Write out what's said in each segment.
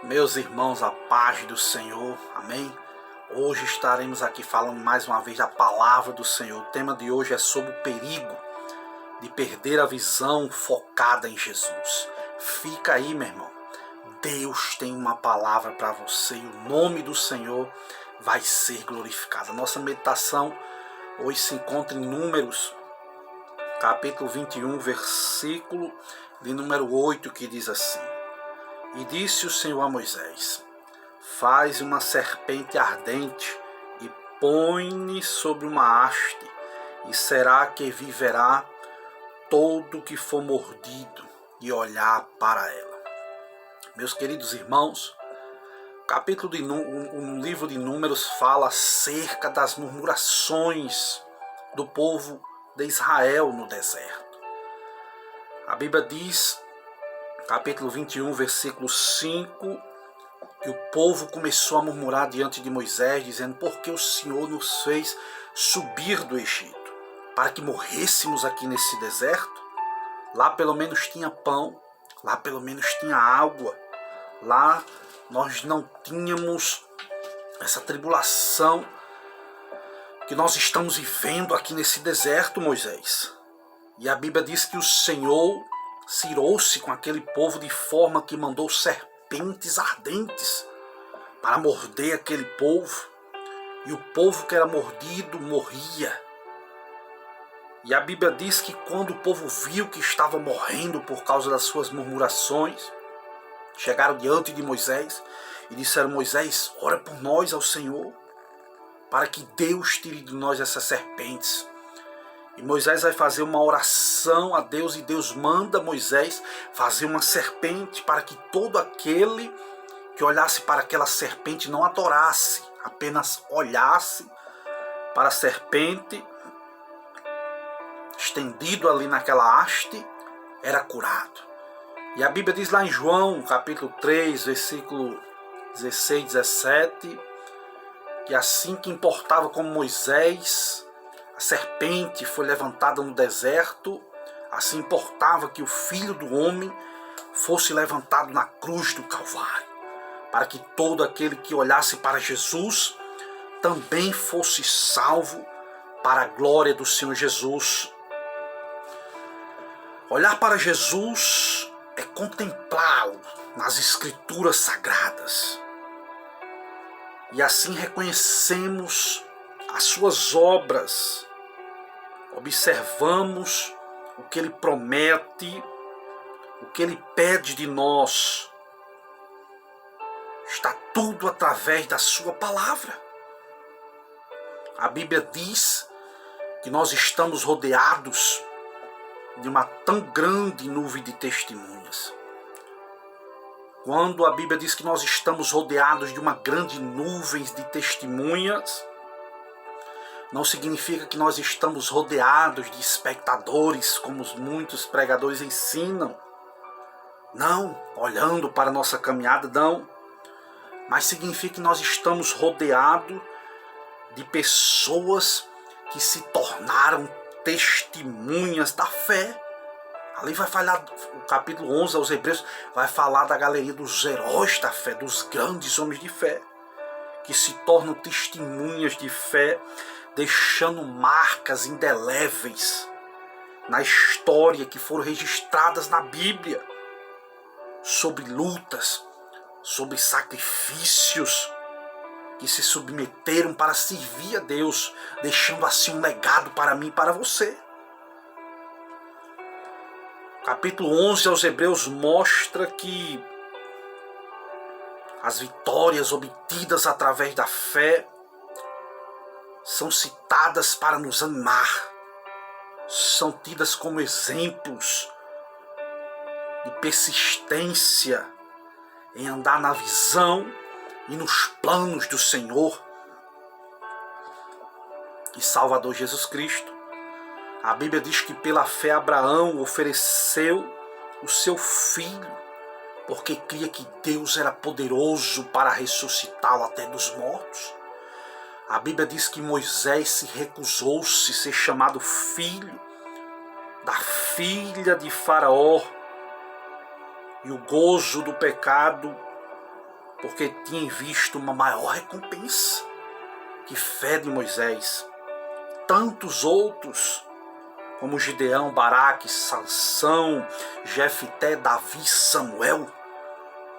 Meus irmãos, a paz do Senhor, amém? Hoje estaremos aqui falando mais uma vez da palavra do Senhor. O tema de hoje é sobre o perigo de perder a visão focada em Jesus. Fica aí, meu irmão. Deus tem uma palavra para você e o nome do Senhor vai ser glorificado. A nossa meditação hoje se encontra em Números, capítulo 21, versículo de número 8, que diz assim: E disse o Senhor a Moisés: Faz uma serpente ardente e põe-ne sobre uma haste, e será que viverá todo que for mordido e olhar para ela. Meus queridos irmãos, o livro de Números fala acerca das murmurações do povo de Israel no deserto. A Bíblia diz, capítulo 21, versículo 5, que o povo começou a murmurar diante de Moisés, dizendo: por que o Senhor nos fez subir do Egito? Para que morrêssemos aqui nesse deserto? Lá pelo menos tinha pão, lá pelo menos tinha água, lá nós não tínhamos essa tribulação que nós estamos vivendo aqui nesse deserto, Moisés. E a Bíblia diz que o Senhor se irou-se com aquele povo de forma que mandou serpentes ardentes para morder aquele povo, e o povo que era mordido morria. E a Bíblia diz que quando o povo viu que estava morrendo por causa das suas murmurações, chegaram diante de Moisés e disseram: Moisés, ora por nós ao Senhor, para que Deus tire de nós essas serpentes. E Moisés vai fazer uma oração a Deus, e Deus manda Moisés fazer uma serpente para que todo aquele que olhasse para aquela serpente não adorasse, apenas olhasse para a serpente, estendido ali naquela haste, era curado. E a Bíblia diz lá em João, capítulo 3, versículo 16, 17, que assim que importava como Moisés, a serpente foi levantada no deserto, assim importava que o Filho do Homem fosse levantado na cruz do Calvário, para que todo aquele que olhasse para Jesus também fosse salvo para a glória do Senhor Jesus. Olhar para Jesus é contemplá-lo nas Escrituras Sagradas. E assim reconhecemos as suas obras, observamos o que ele promete, o que ele pede de nós. Está tudo através da sua palavra. A Bíblia diz que nós estamos rodeados de uma tão grande nuvem de testemunhas. Quando a Bíblia diz que nós estamos rodeados de uma grande nuvem de testemunhas, não significa que nós estamos rodeados de espectadores, como muitos pregadores ensinam. Não, olhando para a nossa caminhada, não. Mas significa que nós estamos rodeados de pessoas que se tornaram testemunhas da fé. Ali vai falar, o capítulo 11 aos Hebreus, vai falar da galeria dos heróis da fé, dos grandes homens de fé, que se tornam testemunhas de fé, deixando marcas indeléveis na história, que foram registradas na Bíblia, sobre lutas, sobre sacrifícios, que se submeteram para servir a Deus, deixando assim um legado para mim e para você. Capítulo 11 aos Hebreus mostra que as vitórias obtidas através da fé são citadas para nos animar, são tidas como exemplos de persistência em andar na visão e nos planos do Senhor e Salvador Jesus Cristo. A Bíblia diz que pela fé Abraão ofereceu o seu filho, porque cria que Deus era poderoso para ressuscitá-lo até dos mortos. A Bíblia diz que Moisés se recusou-se a ser chamado filho da filha de Faraó, e o gozo do pecado porque tinha em vista uma maior recompensa que fé de Moisés. Tantos outros, como Gideão, Baraque, Sansão, Jefté, Davi, Samuel,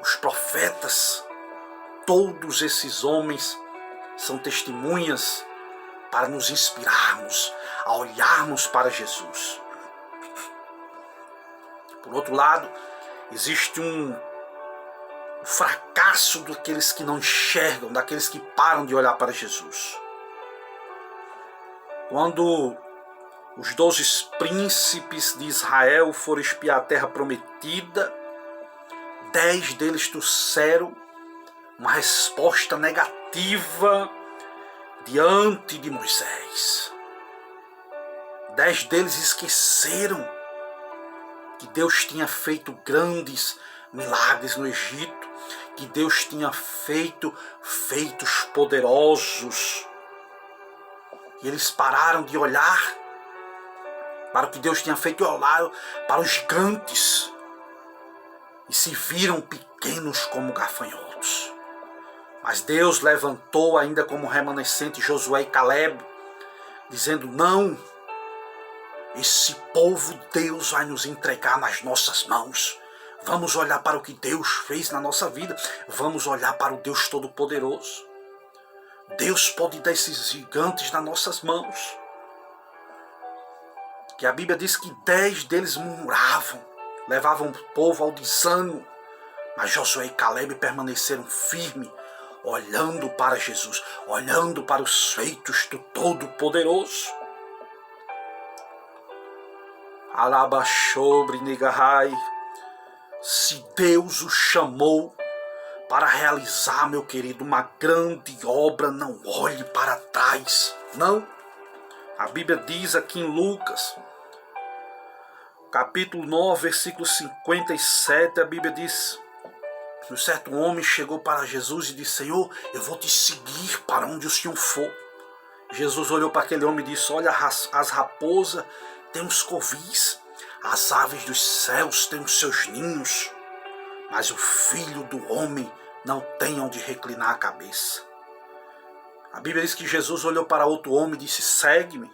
os profetas, todos esses homens são testemunhas para nos inspirarmos a olharmos para Jesus. Por outro lado, existe um fracasso daqueles que não enxergam, daqueles que param de olhar para Jesus. Quando os 12 príncipes de Israel foram espiar a terra prometida, 10 deles trouxeram uma resposta negativa diante de Moisés. 10 deles esqueceram que Deus tinha feito grandes milagres no Egito, que Deus tinha feito feitos poderosos. E eles pararam de olhar para o que Deus tinha feito e olharam para os gigantes e se viram pequenos como gafanhotos. Mas Deus levantou ainda como remanescente Josué e Caleb, dizendo: não, esse povo Deus vai nos entregar nas nossas mãos. Vamos olhar para o que Deus fez na nossa vida. Vamos olhar para o Deus Todo-Poderoso. Deus pode dar esses gigantes nas nossas mãos. Que a Bíblia diz que 10 deles murmuravam, levavam o povo ao desânimo. Mas Josué e Caleb permaneceram firmes, olhando para Jesus, olhando para os feitos do Todo-Poderoso. Alabaxobre Negahai. Se Deus o chamou para realizar, meu querido, uma grande obra, não olhe para trás. Não. A Bíblia diz aqui em Lucas, capítulo 9, versículo 57, a Bíblia diz: um certo homem chegou para Jesus e disse: Senhor, eu vou te seguir para onde o Senhor for. Jesus olhou para aquele homem e disse: olha, as raposas têm os covis, as aves dos céus têm os seus ninhos, mas o filho do homem não tem onde reclinar a cabeça. A Bíblia diz que Jesus olhou para outro homem e disse: segue-me.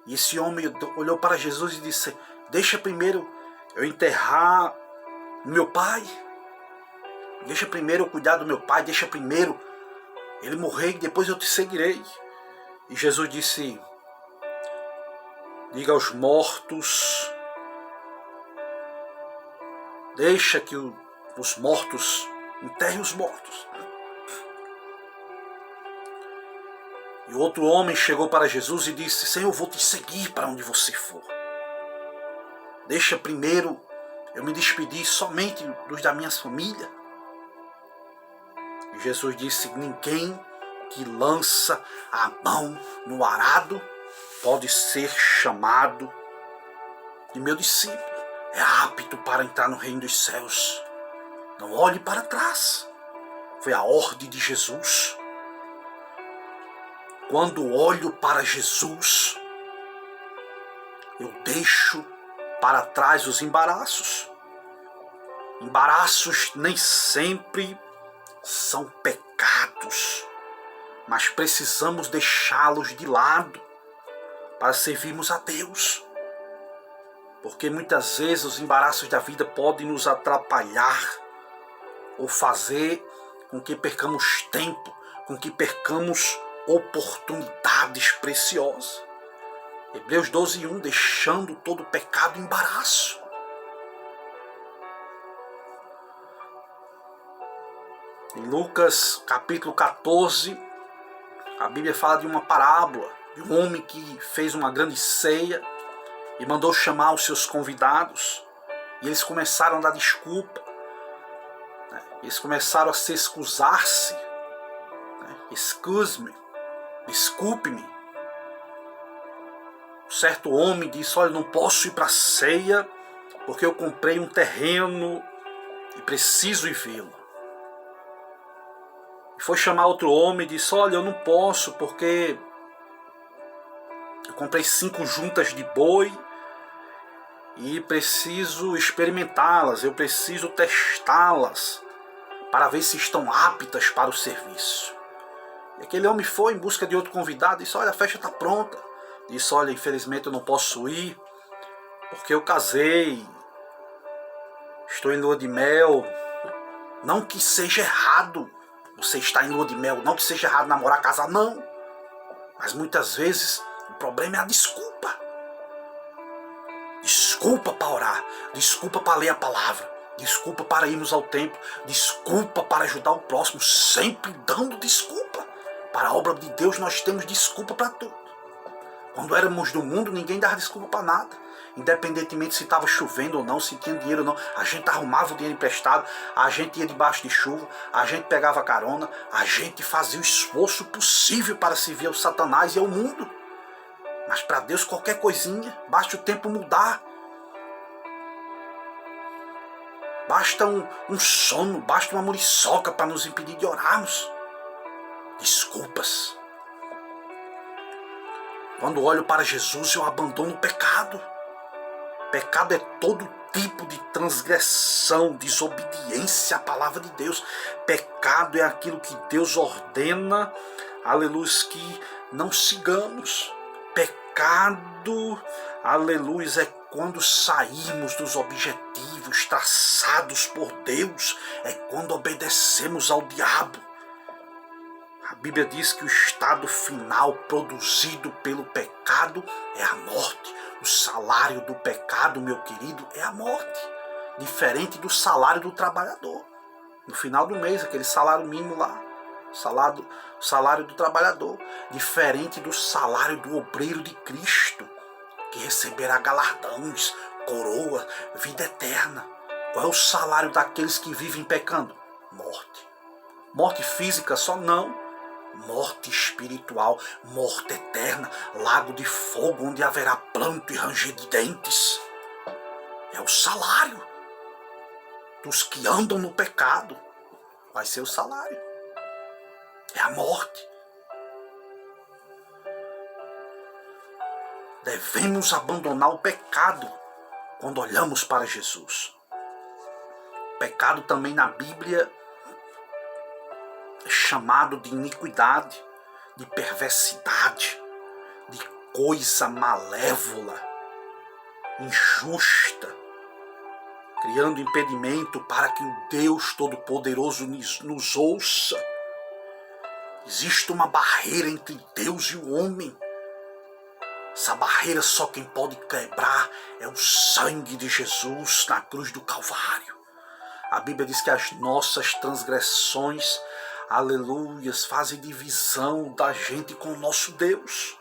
E esse homem olhou para Jesus e disse: deixa primeiro eu enterrar meu pai. Deixa primeiro eu cuidar do meu pai. Deixa primeiro ele morrer e depois eu te seguirei. E Jesus disse: diga aos mortos, deixa que os mortos enterrem os mortos. E outro homem chegou para Jesus e disse: Senhor, eu vou te seguir para onde você for. Deixa primeiro eu me despedir somente dos da minha família. E Jesus disse: ninguém que lança a mão no arado pode ser chamado de meu discípulo. É apto para entrar no reino dos céus. Não olhe para trás. Foi a ordem de Jesus. Quando olho para Jesus, eu deixo para trás os embaraços. Embaraços nem sempre são pecados, mas precisamos deixá-los de lado para servirmos a Deus. Porque muitas vezes os embaraços da vida podem nos atrapalhar ou fazer com que percamos tempo, com que percamos oportunidades preciosas. Hebreus 12:1, deixando todo pecado e embaraço. Em Lucas capítulo 14, a Bíblia fala de uma parábola de um homem que fez uma grande ceia e mandou chamar os seus convidados. E eles começaram a dar desculpa. Eles começaram a se excusar-se. Excuse-me, desculpe-me. Um certo homem disse: olha, não posso ir para a ceia porque eu comprei um terreno e preciso ir vê-lo. E foi chamar outro homem e disse: olha, eu não posso porque eu comprei 5 juntas de boi e preciso experimentá-las, eu preciso testá-las para ver se estão aptas para o serviço. E aquele homem foi em busca de outro convidado e disse: olha, a festa está pronta. Disse: olha, infelizmente eu não posso ir, porque eu casei, estou em lua de mel. Não que seja errado você estar em lua de mel, não que seja errado namorar, casar, não. Mas muitas vezes o problema é a desculpa. Desculpa para orar, desculpa para ler a palavra, desculpa para irmos ao templo, desculpa para ajudar o próximo, sempre dando desculpa. Para a obra de Deus nós temos desculpa para tudo. Quando éramos do mundo, ninguém dava desculpa para nada. Independentemente se estava chovendo ou não, se tinha dinheiro ou não, a gente arrumava o dinheiro emprestado, a gente ia debaixo de chuva, a gente pegava carona, a gente fazia o esforço possível para servir ao Satanás e ao mundo. Mas para Deus qualquer coisinha, basta o tempo mudar. Basta um sono, basta uma muriçoca para nos impedir de orarmos. Desculpas. Quando olho para Jesus, eu abandono o pecado. Pecado é todo tipo de transgressão, desobediência à palavra de Deus. Pecado é aquilo que Deus ordena, aleluia, que não sigamos. Pecado, aleluia, é quando saímos dos objetivos traçados por Deus, é quando obedecemos ao diabo. A Bíblia diz que o estado final produzido pelo pecado é a morte. O salário do pecado, meu querido, é a morte. Diferente do salário do trabalhador. No final do mês, aquele salário mínimo lá. O salário do trabalhador. Diferente do salário do obreiro de Cristo, que receberá galardões, coroa, vida eterna. Qual é o salário daqueles que vivem pecando? Morte. Morte física só não. Morte espiritual, morte eterna, lago de fogo onde haverá pranto e ranger de dentes. É o salário dos que andam no pecado. Vai ser o salário. É a morte. Devemos abandonar o pecado quando olhamos para Jesus. O pecado também na Bíblia é chamado de iniquidade, de perversidade, de coisa malévola, injusta, criando impedimento para que o Deus Todo-Poderoso nos ouça. Existe uma barreira entre Deus e o homem. Essa barreira só quem pode quebrar é o sangue de Jesus na cruz do Calvário. A Bíblia diz que as nossas transgressões, aleluias, fazem divisão da gente com o nosso Deus.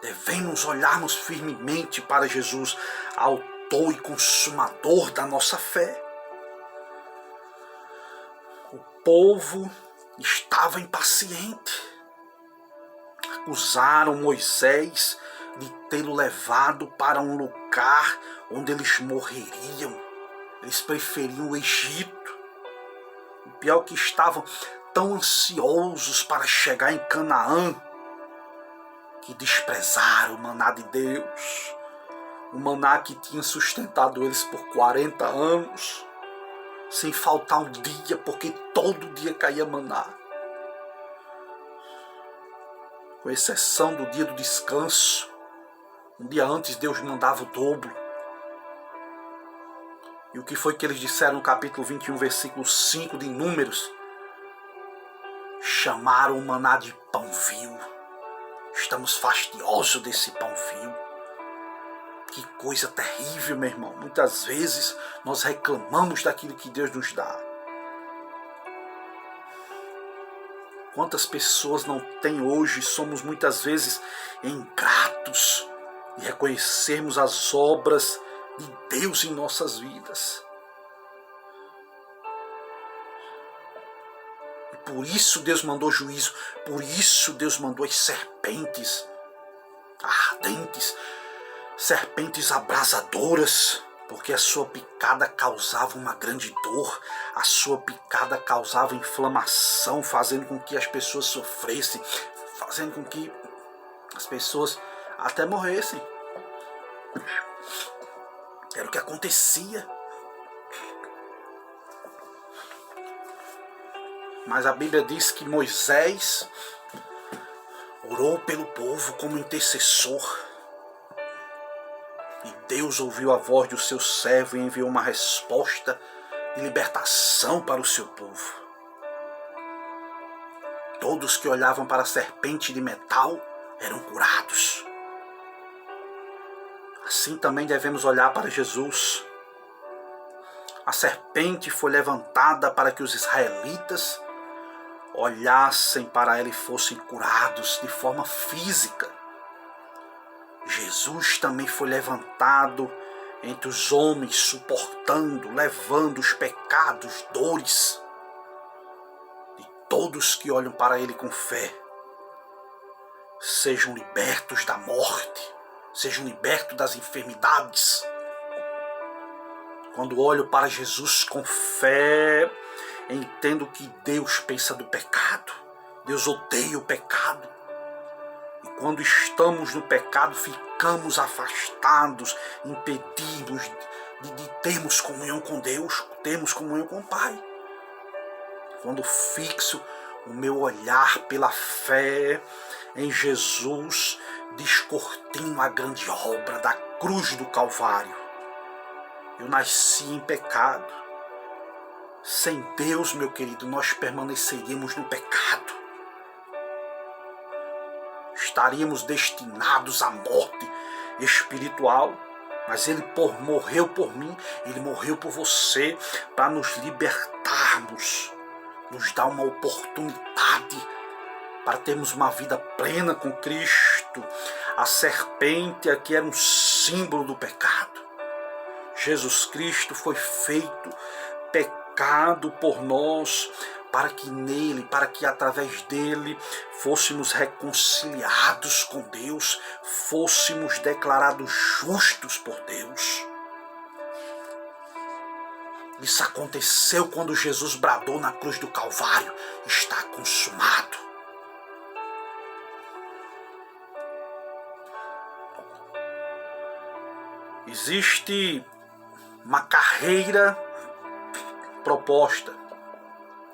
Devemos olharmos firmemente para Jesus, autor e consumador da nossa fé. O povo estava impaciente. Acusaram Moisés de tê-lo levado para um lugar onde eles morreriam. Eles preferiam o Egito. O pior é que estavam tão ansiosos para chegar em Canaã que desprezaram o maná de Deus. O maná que tinha sustentado eles por 40 anos, sem faltar um dia, porque todo dia caía maná. Com exceção do dia do descanso, um dia antes Deus mandava o dobro. E o que foi que eles disseram no capítulo 21, versículo 5 de Números? Chamaram o maná de pão vil. Estamos fastidiosos desse pão vil. Que coisa terrível, meu irmão. Muitas vezes nós reclamamos daquilo que Deus nos dá. Quantas pessoas não têm hoje, somos muitas vezes ingratos de reconhecermos as obras de Deus em nossas vidas. E por isso Deus mandou juízo, por isso Deus mandou as serpentes ardentes, serpentes abrasadoras, porque a sua picada causava uma grande dor, a sua picada causava inflamação, fazendo com que as pessoas sofressem, fazendo com que as pessoas até morressem. Era o que acontecia. Mas a Bíblia diz que Moisés orou pelo povo como intercessor. E Deus ouviu a voz do seu servo e enviou uma resposta de libertação para o seu povo. Todos que olhavam para a serpente de metal eram curados. Assim também devemos olhar para Jesus. A serpente foi levantada para que os israelitas olhassem para ela e fossem curados de forma física. Jesus também foi levantado entre os homens, suportando, levando os pecados, dores de todos que olham para ele com fé. Sejam libertos da morte, sejam libertos das enfermidades. Quando olho para Jesus com fé, entendo que Deus pensa do pecado. Deus odeia o pecado. E quando estamos no pecado, ficamos afastados, impedimos de termos comunhão com Deus, termos comunhão com o Pai. Quando fixo o meu olhar pela fé em Jesus, descortino a grande obra da cruz do Calvário. Eu nasci em pecado. Sem Deus, meu querido, nós permaneceríamos no pecado. Estaríamos destinados à morte espiritual. Mas Ele morreu por mim, Ele morreu por você, para nos libertarmos, nos dar uma oportunidade para termos uma vida plena com Cristo. A serpente aqui era um símbolo do pecado. Jesus Cristo foi feito pecado por nós, para que nele, para que através dele fôssemos reconciliados com Deus, fôssemos declarados justos por Deus. Isso aconteceu quando Jesus bradou na cruz do Calvário: está consumado. Existe uma carreira proposta.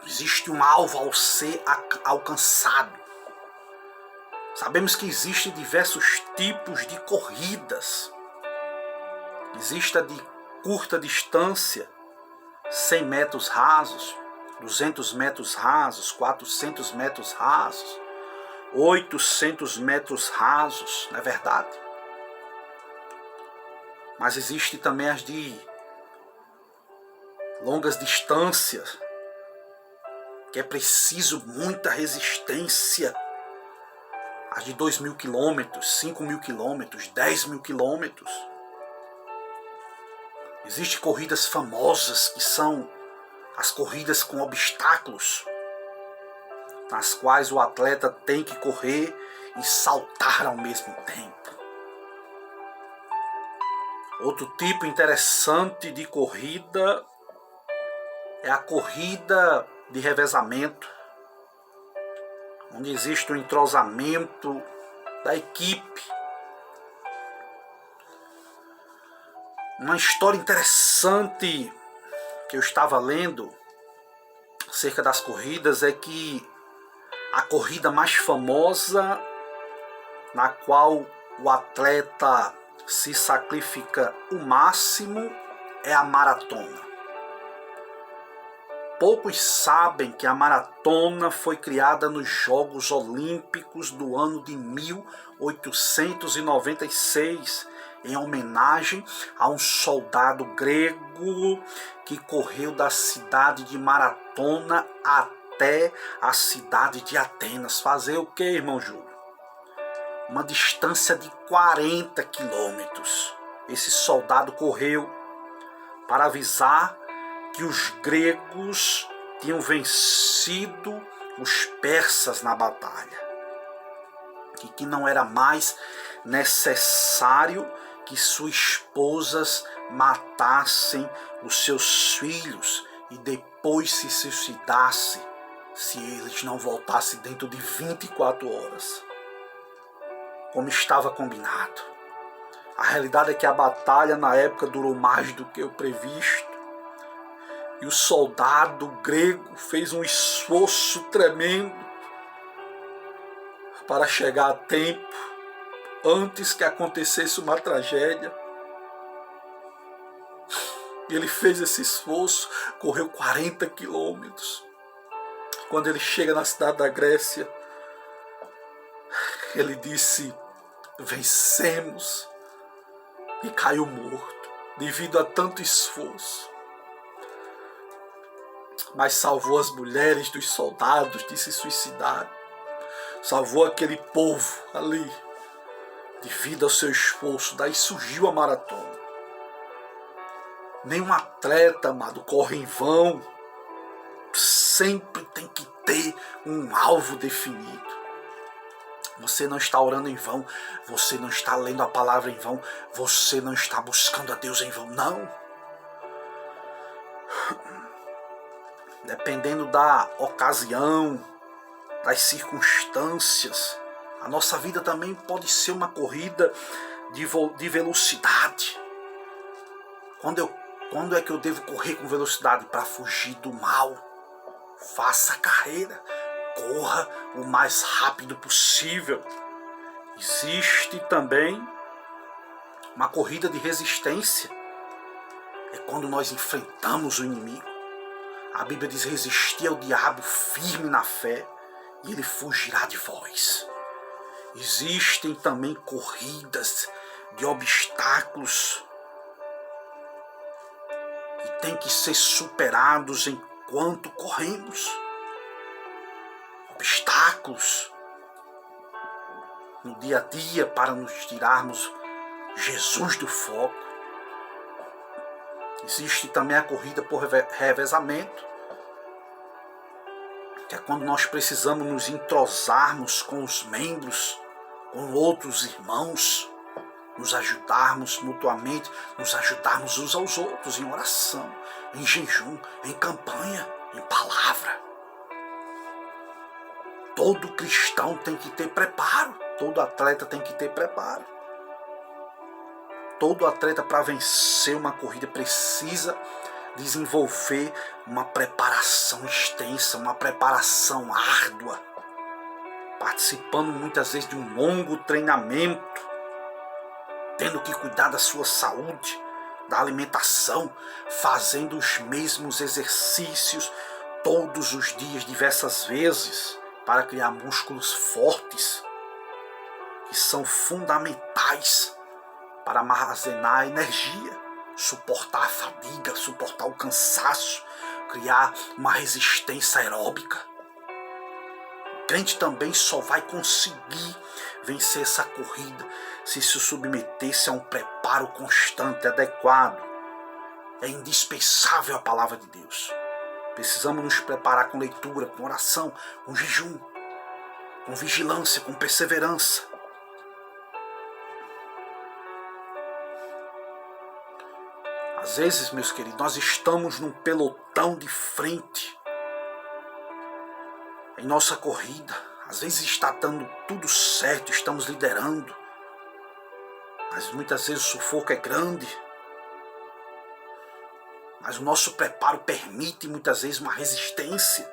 Existe um alvo ao ser alcançado. Sabemos que existem diversos tipos de corridas. Existe a de curta distância, 100 metros rasos, 200 metros rasos, 400 metros rasos, 800 metros rasos, não é verdade? Mas existe também as de longas distâncias, que é preciso muita resistência. As de 2.000 quilômetros, 5.000 quilômetros, 10.000 quilômetros. Existem corridas famosas que são as corridas com obstáculos, nas quais o atleta tem que correr e saltar ao mesmo tempo. Outro tipo interessante de corrida é a corrida de revezamento, onde existe um entrosamento da equipe. Uma história interessante que eu estava lendo acerca das corridas é que a corrida mais famosa, na qual o atleta se sacrifica o máximo, é a maratona. Poucos sabem que a maratona foi criada nos Jogos Olímpicos do ano de 1896, em homenagem a um soldado grego que correu da cidade de Maratona até a cidade de Atenas. Fazer o que, irmão Júlio? Uma distância de 40 quilômetros. Esse soldado correu para avisar que os gregos tinham vencido os persas na batalha, e que não era mais necessário que suas esposas matassem os seus filhos e depois se suicidassem se eles não voltassem dentro de 24 horas, como estava combinado. A realidade é que a batalha na época durou mais do que o previsto. E o soldado grego fez um esforço tremendo para chegar a tempo, antes que acontecesse uma tragédia. Ele fez esse esforço, correu 40 quilômetros. Quando ele chega na cidade da Grécia, ele disse: vencemos, e caiu morto, devido a tanto esforço. Mas salvou as mulheres dos soldados de se suicidar. Salvou aquele povo ali, devido ao seu esforço. Daí surgiu a maratona. Nenhum atleta, amado, corre em vão. Sempre tem que ter um alvo definido. Você não está orando em vão. Você não está lendo a palavra em vão. Você não está buscando a Deus em vão. Não. Dependendo da ocasião, das circunstâncias, a nossa vida também pode ser uma corrida de velocidade. Quando é que eu devo correr com velocidade? Para fugir do mal. Faça a carreira. Corra o mais rápido possível. Existe também uma corrida de resistência. É quando nós enfrentamos o inimigo. A Bíblia diz: resistir ao diabo firme na fé, e ele fugirá de vós. Existem também corridas de obstáculos que têm que ser superados enquanto corremos. Obstáculos no dia a dia para nos tirarmos Jesus do foco. Existe também a corrida por revezamento, que é quando nós precisamos nos entrosarmos com os membros, com outros irmãos, nos ajudarmos mutuamente, nos ajudarmos uns aos outros em oração, em jejum, em campanha, em palavra. Todo cristão tem que ter preparo, todo atleta tem que ter preparo. Todo atleta, para vencer uma corrida, precisa desenvolver uma preparação extensa, uma preparação árdua, participando muitas vezes de um longo treinamento, tendo que cuidar da sua saúde, da alimentação, fazendo os mesmos exercícios todos os dias, diversas vezes, para criar músculos fortes, que são fundamentais para armazenar energia, suportar a fadiga, suportar o cansaço, criar uma resistência aeróbica. O crente também só vai conseguir vencer essa corrida se submeter-se a um preparo constante, adequado. É indispensável a palavra de Deus. Precisamos nos preparar com leitura, com oração, com jejum, com vigilância, com perseverança. Às vezes, meus queridos, nós estamos num pelotão de frente em nossa corrida. Às vezes está dando tudo certo, estamos liderando, mas muitas vezes o sufoco é grande. Mas o nosso preparo permite muitas vezes uma resistência.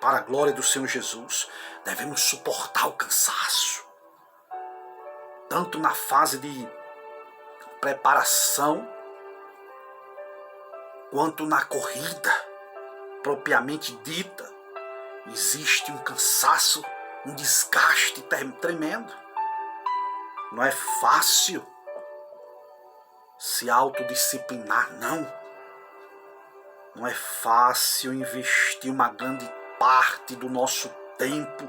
Para a glória do Senhor Jesus, devemos suportar o cansaço, tanto na fase de preparação, quanto na corrida propriamente dita. Existe um cansaço, um desgaste tremendo. Não é fácil se autodisciplinar, não. Não é fácil investir uma grande parte do nosso tempo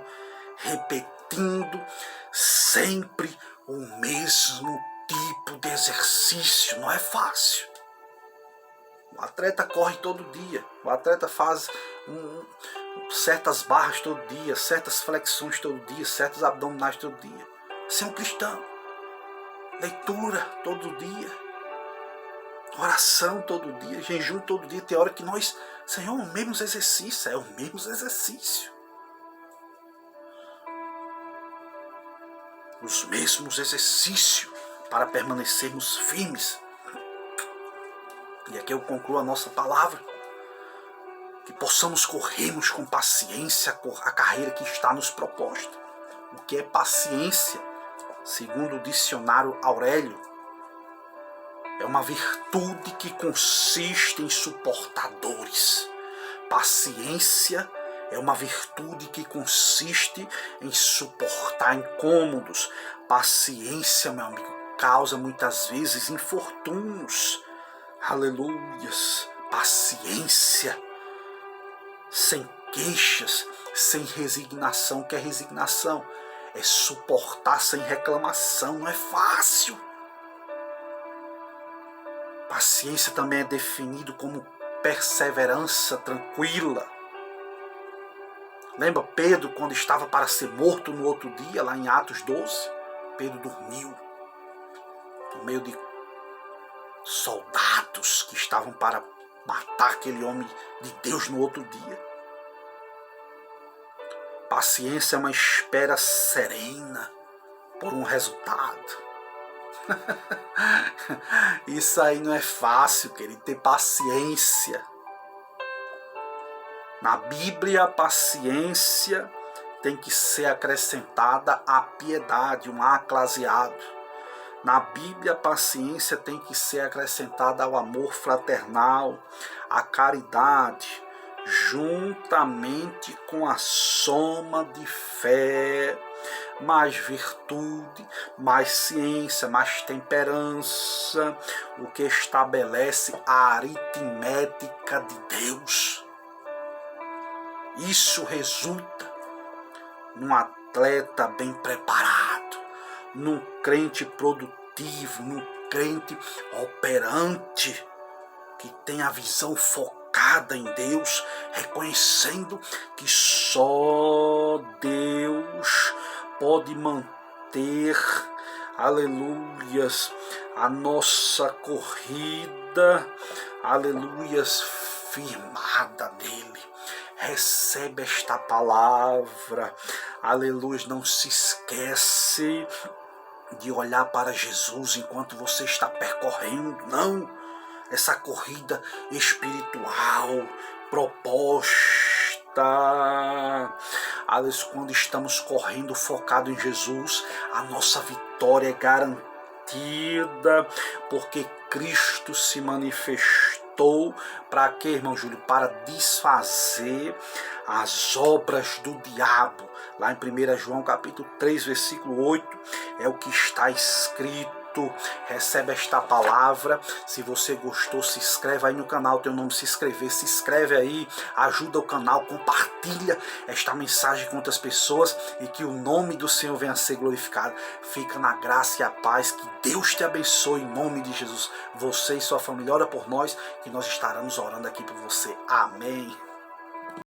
repetindo sempre o mesmo tipo de exercício. Não é fácil. O atleta corre todo dia. O atleta faz certas barras todo dia, certas flexões todo dia, certos abdominais todo dia. Você é um cristão. Leitura todo dia. Oração todo dia. Jejum todo dia. Tem hora que nós, Senhor, o mesmo exercício. É o mesmo exercício. os mesmos exercícios para permanecermos firmes. E aqui eu concluo a nossa palavra. Que possamos corrermos com paciência a carreira que está nos proposta. O que é paciência? Segundo o dicionário Aurélio, é uma virtude que consiste em suportar dores. Paciência é uma virtude que consiste em suportar incômodos. Paciência, meu amigo, causa muitas vezes infortúnios. Aleluias. Paciência. Sem queixas, sem resignação. O que é resignação? É suportar sem reclamação. Não é fácil. Paciência também é definido como perseverança tranquila. Lembra Pedro quando estava para ser morto no outro dia, lá em Atos 12? Pedro dormiu no meio de soldados que estavam para matar aquele homem de Deus no outro dia. Paciência é uma espera serena por um resultado. Isso aí não é fácil, querido, ter paciência. Na Bíblia, a paciência tem que ser acrescentada à piedade, um aclaseado. Na Bíblia, a paciência tem que ser acrescentada ao amor fraternal, à caridade, juntamente com a soma de fé, mais virtude, mais ciência, mais temperança, o que estabelece a aritmética de Deus. Isso resulta num atleta bem preparado, num crente produtivo, num crente operante, que tem a visão focada em Deus, reconhecendo que só Deus pode manter, aleluias, a nossa corrida, aleluias, firmada nele. Recebe esta palavra, aleluia, não se esquece de olhar para Jesus enquanto você está percorrendo, não, essa corrida espiritual proposta, aleluia, quando estamos correndo focado em Jesus, a nossa vitória é garantida, porque Cristo se manifestou. Para quê, irmão Júlio? Para desfazer as obras do diabo. Lá em 1 João capítulo 3, versículo 8, é o que está escrito. Recebe esta palavra. Se você gostou, se inscreve aí no canal, tem o nome, se inscrever, se inscreve aí, ajuda o canal, compartilha esta mensagem com outras pessoas e que o nome do Senhor venha a ser glorificado. Fica na graça e a paz, que Deus te abençoe em nome de Jesus. Você e sua família, ora por nós, que nós estaremos orando aqui por você. Amém.